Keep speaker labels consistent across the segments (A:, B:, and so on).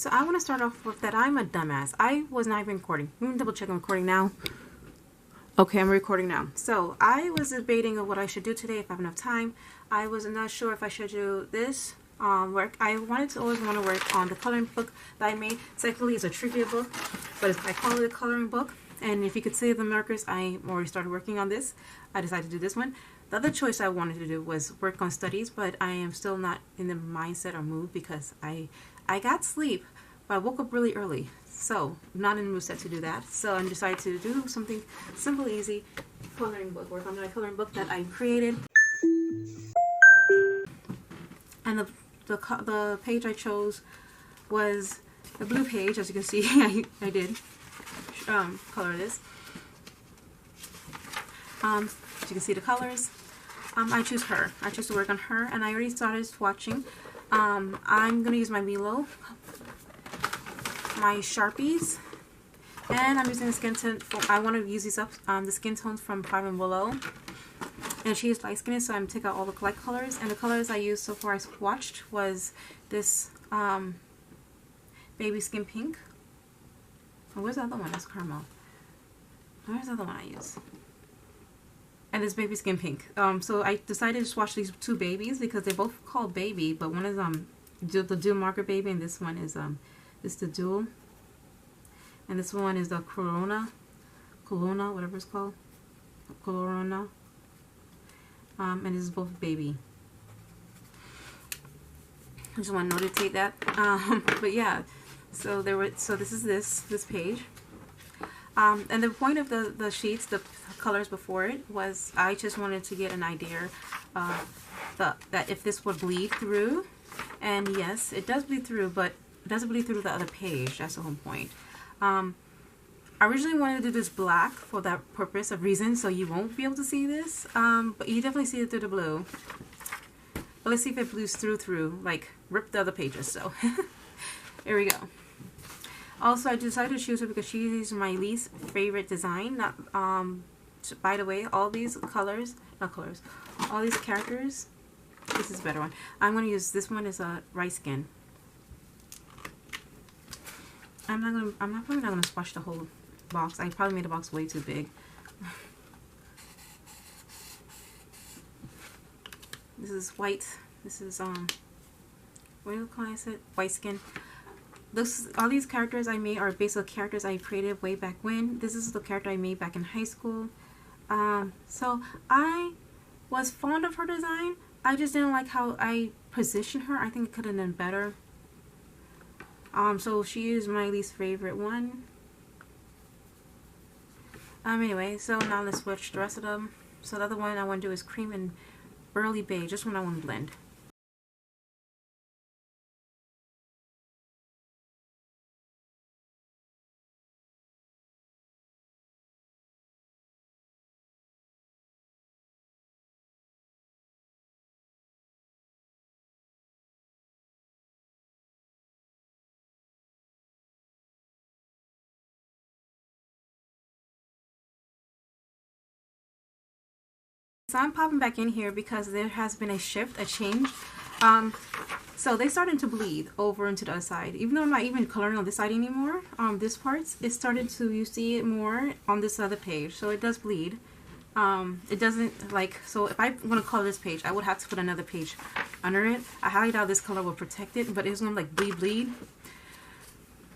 A: So I want to start off with that I'm a dumbass. I was not even recording. Let me double check I'm recording now. Okay, I'm recording now. So I was debating of what I should do today if I have enough time. I was not sure if I should do this work. I always want to work on the coloring book that I made. Technically, it's a trivia book, but I call it a coloring book. And if you could see the markers, I already started working on this. I decided to do this one. The other choice I wanted to do was work on studies, but I am still not in the mindset or mood because I got sleep, but I woke up really early. So, not in the mood set to do that. So, I decided to do something simple, easy, coloring book. Work on my coloring book that I created. And the page I chose was the blue page. As you can see, I did color this. As you can see the colors. I choose her. I choose to work on her, and I already started swatching. I'm going to use my Milo, my Sharpies, and I'm using the skin tone. I want to use these up, the skin tones from Five and Willow. And she is light skinned, so I'm taking out all the light colors. And the colors I used so far I swatched was this baby skin pink. Oh, where's the other one? That's caramel. Where's the other one I use? And this baby skin pink. So I decided to swatch these two babies because they're both called baby, but one is the dual marker baby, and this one is the dual, and this one is the Corona, whatever it's called, Corona. And this is both baby. I just want to notate that. But yeah, so this is this page. And the point of the sheets, the colors before it, was I just wanted to get an idea that if this would bleed through. And yes, it does bleed through, but it doesn't bleed through the other page. That's the whole point. I originally wanted to do this black for that purpose of reason, so you won't be able to see this. But you definitely see it through the blue. But let's see if it bleeds through, like rip the other pages. So here we go. Also, I decided to choose her because she's my least favorite design. By the way, all these all these characters, this is a better one. I'm going to use this one as a rice skin. I'm probably not going to swatch the whole box. I probably made the box way too big. This is white. This is what do you call it? White skin. All these characters I made are basic characters I created way back when. This is the character I made back in high school. So I was fond of her design. I just didn't like how I positioned her. I think it could have done better. So she is my least favorite one. Anyway, so now let's switch the rest of them. So the other one I want to do is cream and burly beige. This one I want to blend. So I'm popping back in here because there has been a change. So they started to bleed over into the other side. Even though I'm not even coloring on this side anymore, this part, it started to, you see it more on this other page. So it does bleed. It doesn't so if I want to color this page, I would have to put another page under it. I highly doubt this color will protect it, but it's going to bleed.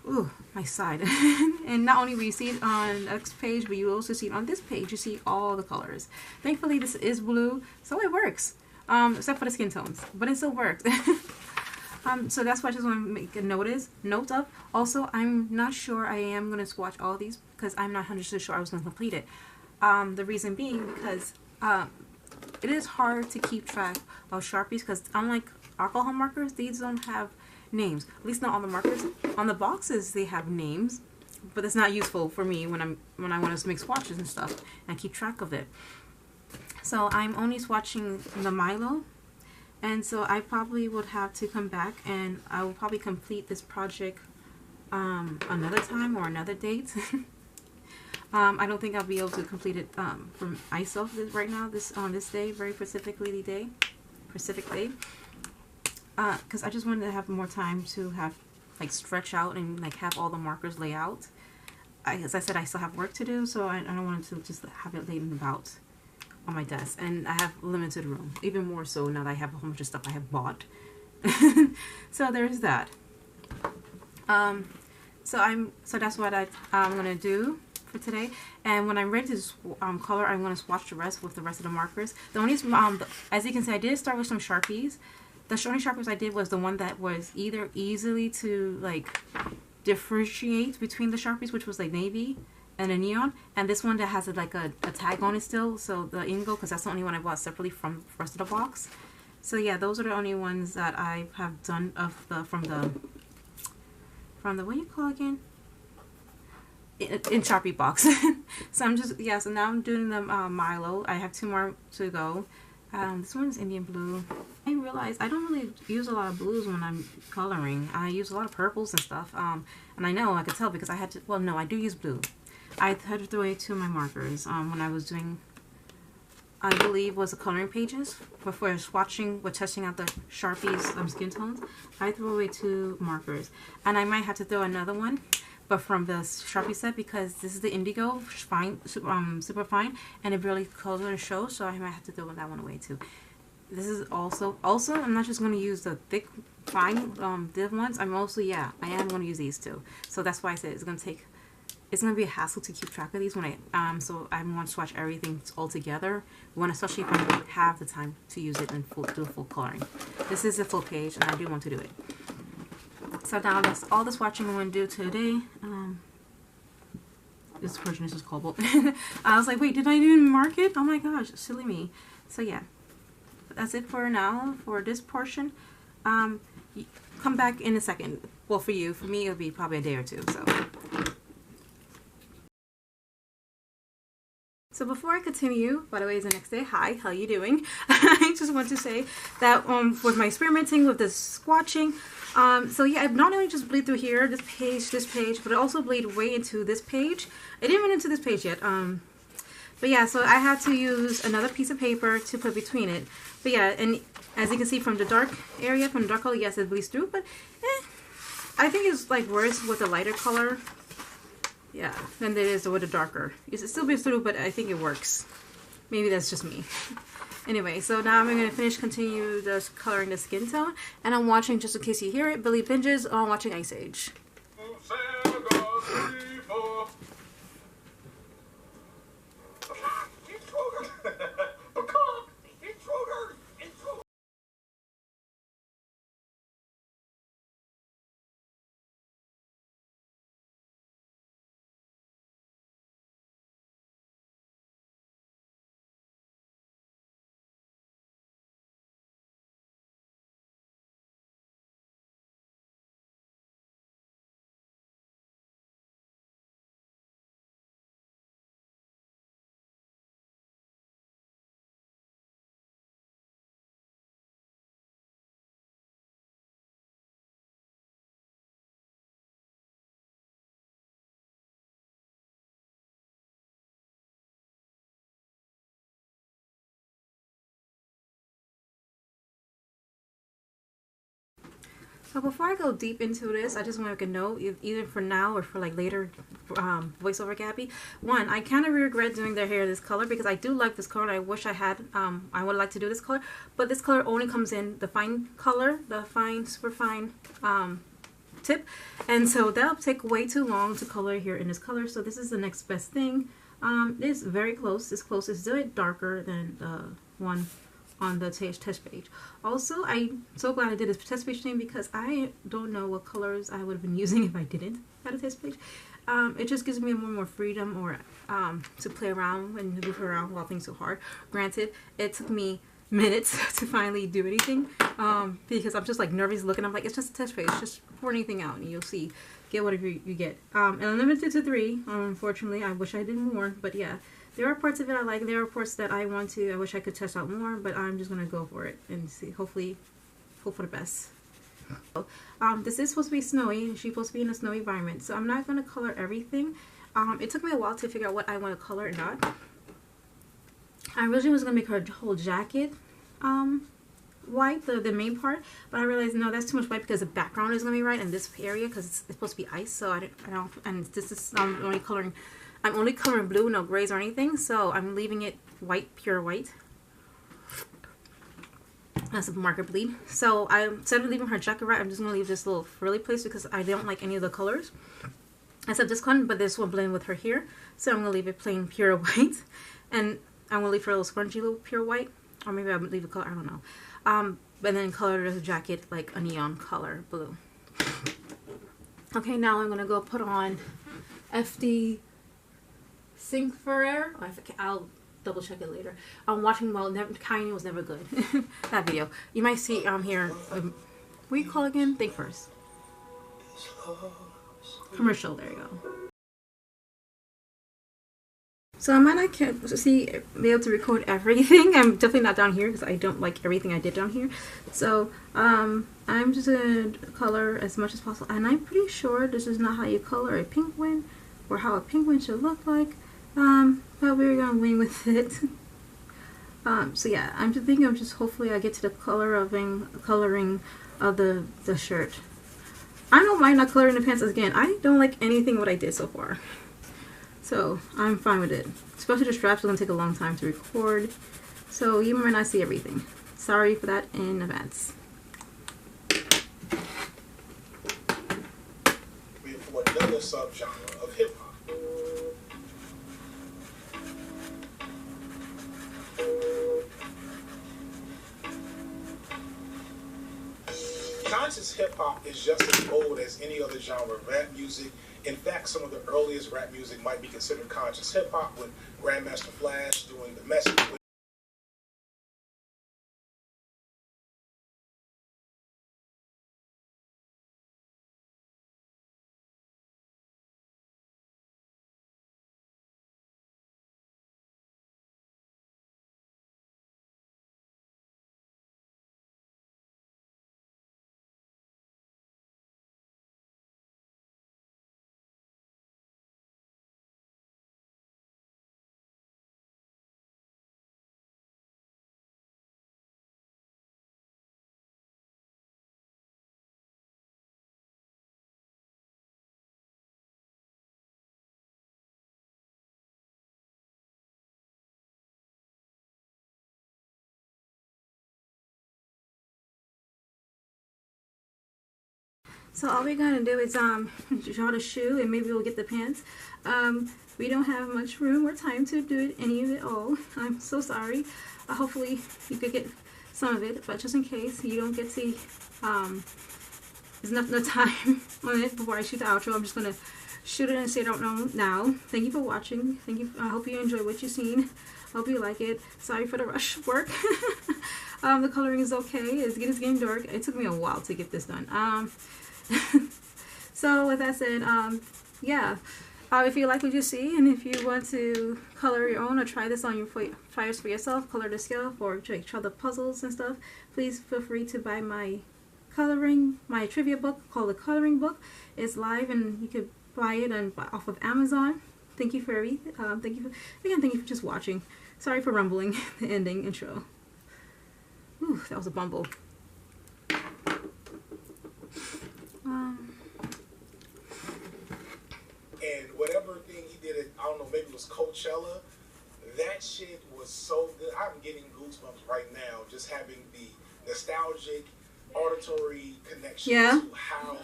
A: Ooh, my side. And not only will you see it on the next page, but you also see it on this page. You see all the colors. Thankfully, this is blue, so it works. Except for the skin tones, but it still works. So that's why I just want to make a note of. Also, I'm not sure I am going to swatch all these because I'm not 100% sure I was going to complete it. The reason being because it is hard to keep track of Sharpies because unlike alcohol markers, these don't have names. At least not on the markers. On the boxes they have names, but it's not useful for me when I want to make swatches and stuff and keep track of it. So I'm only swatching the Milo, and so I probably would have to come back and I will probably complete this project another time or another date. I don't think I'll be able to complete it from myself right now on this day, very Pacific day. Because I just wanted to have more time to have like stretch out and like have all the markers lay out. As I said, I still have work to do, so I don't want to just have it laid about on my desk. And I have limited room, even more so now that I have a whole bunch of stuff I have bought. So there's that. So that's what I'm gonna do for today. And when I'm ready to color, I'm gonna swatch the rest with the rest of the markers. The only as you can see, I did start with some Sharpies. The only Sharpies I did was the one that was either easily to like differentiate between the Sharpies, which was like navy and a neon, and this one that has like a tag on it still, so the Ingo, because that's the only one I bought separately from the rest of the box. So yeah, those are the only ones that I have done of the from the what do you call it again, in Sharpie box. So I'm just, yeah, so now I'm doing the Milo. I have 2 more to go. This one is Indian blue. I realized I don't really use a lot of blues when I'm coloring. I use a lot of purples and stuff. And I know I could tell because I had to, well, no, I do use blue. I had to throw away 2 of my markers when I was doing, I believe, was the coloring pages. Before swatching, testing out the Sharpies skin tones, I threw away 2 markers. And I might have to throw another one, but from the Sharpie set, because this is the Indigo fine, super fine, and it barely colors or shows, so I might have to throw that one away too. This is also I'm not just going to use the thick fine div ones. I'm also, yeah, I am going to use these too. So that's why I said it's going to be a hassle to keep track of these when so I want to swatch everything all together, especially if I don't have the time to use it and do the full coloring. This is a full page and I do want to do it. So now that's all the swatching I'm going to do today. This version is just Cobalt. I was like, wait, did I even mark it? Oh my gosh, silly me. So yeah, that's it for now for this portion. Come back in a second. Well, for you, for me, it'll be probably a day or two. So before I continue, by the way, it's the next day. Hi, how you doing? I just want to say that with my experimenting with this swatching, so yeah, I've not only just bleed through here, this page, but I also bleed way into this page. I didn't run into this page yet. But yeah, so I had to use another piece of paper to put between it. But yeah, and as you can see from the dark area, from the dark color, yes, it bleeds through, but I think it's like worse with the lighter color. Yeah, than it is with the darker. It still bleeds through, but I think it works. Maybe that's just me. Anyway, so now I'm going to continue coloring the skin tone. And I'm watching, just in case you hear it, Billy Binges. I'm watching Ice Age. So before I go deep into this, I just want to make a note, either for now or for like later voiceover Gabby. One, I kind of regret doing their hair this color because I do like this color. I wish I had, I would like to do this color, but this color only comes in the fine color, the fine, super fine tip. And so that'll take way too long to color here in this color. So this is the next best thing. It's very close. It's close. It's a bit darker than the one on the test page. Also, I'm so glad I did this test page thing because I don't know what colors I would have been using if I didn't have a test page. It just gives me more freedom or to play around and move around while things so hard. Granted, it took me minutes to finally do anything because I'm just like nervous looking. I'm like, it's just a test page, just pour anything out and you'll see, get whatever you get. And I'm limited to 3. Unfortunately, I wish I did more, but yeah. There are parts of it I like. There are parts that I wish I could test out more, but I'm just gonna go for it and see. Hopefully, hope for the best. This is supposed to be snowy. She's supposed to be in a snowy environment, so I'm not gonna color everything. It took me a while to figure out what I want to color or not. I originally was gonna make her whole jacket white, the main part, but I realized no, that's too much white because the background is gonna be right in this area because it's supposed to be ice. So I don't, and this is I'm only coloring blue, no grays or anything. So I'm leaving it white, pure white. That's a marker bleed. So instead of leaving her jacket right, I'm just gonna leave this little frilly place because I don't like any of the colors except this one, but this will blend with her hair. So I'm gonna leave it plain pure white, and I'm gonna leave her a little scrunchy little pure white, or maybe I'll leave a color, I don't know. And then color the jacket like a neon color blue. Okay, now I'm gonna go put on FD Sync for Air. I'll double check it later. I'm watching while Kanye was never good. That video. You might see here. What do you call it again? Think first. Commercial. There you go. So I might not be able to record everything. I'm definitely not down here because I don't like everything I did down here. So I'm just gonna color as much as possible, and I'm pretty sure this is not how you color a penguin or how a penguin should look like. But we're gonna wing with it. So yeah, I'm just thinking of hopefully I get to the coloring of the shirt. I don't mind not coloring the pants again. I don't like anything what I did so far. So I'm fine with it. Especially the straps are gonna take a long time to record. So you might not see everything. Sorry for that in advance.
B: For another subgenre of hip hop. Conscious hip hop is just as old as any other genre of rap music. In fact, some of the earliest rap music might be considered conscious hip hop, with Grandmaster Flash doing the message.
A: So all we're gonna do is draw the shoe, and maybe we'll get the pants. We don't have much room or time to do any of it all. I'm so sorry. Hopefully you could get some of it, but just in case you don't get to there's no time on it before I shoot the outro, I'm just gonna shoot it and say I don't know now. Thank you for watching. Thank you. I hope you enjoy what you've seen. Hope you like it. Sorry for the rush work. The coloring is okay. It's getting dark. It took me a while to get this done. So with that said, yeah, if you like what you see, and if you want to color your own or try this on your flyers for yourself, color the scale or try the puzzles and stuff, please feel free to buy my trivia book called The Coloring Book. It's live, and you could buy it off of Amazon. Thank you for everything. Thank you for just watching. Sorry for rumbling the ending intro. Ooh, that was a bumble.
B: And whatever thing he did at, I don't know, maybe it was Coachella, that shit was so good. I'm getting goosebumps right now just having the nostalgic auditory connection to how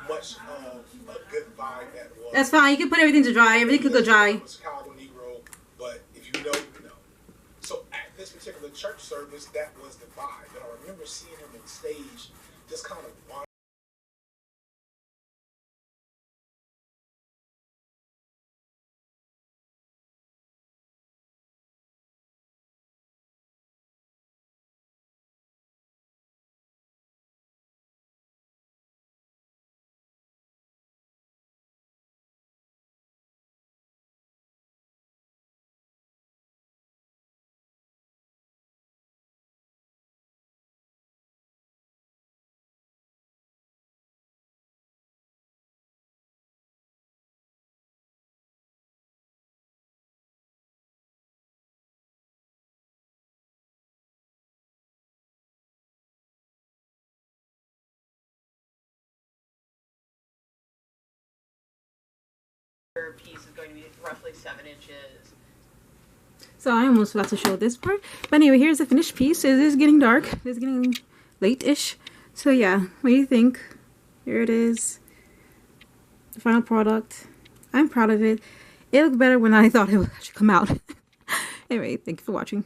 B: much of a good vibe that was.
A: That's fine. You can put everything to dry. Everything could go dry.
B: Chicago Negro, but if you know, you know. So at this particular church service, that was the vibe. And I remember seeing him on stage just kind of
C: piece is going to be roughly 7 inches.
A: So I almost forgot to show this part. But anyway, here's the finished piece. It is getting dark. It's getting late-ish. So yeah, what do you think? Here it is. The final product. I'm proud of it. It looked better when I thought it would actually come out. Anyway, thank you for watching.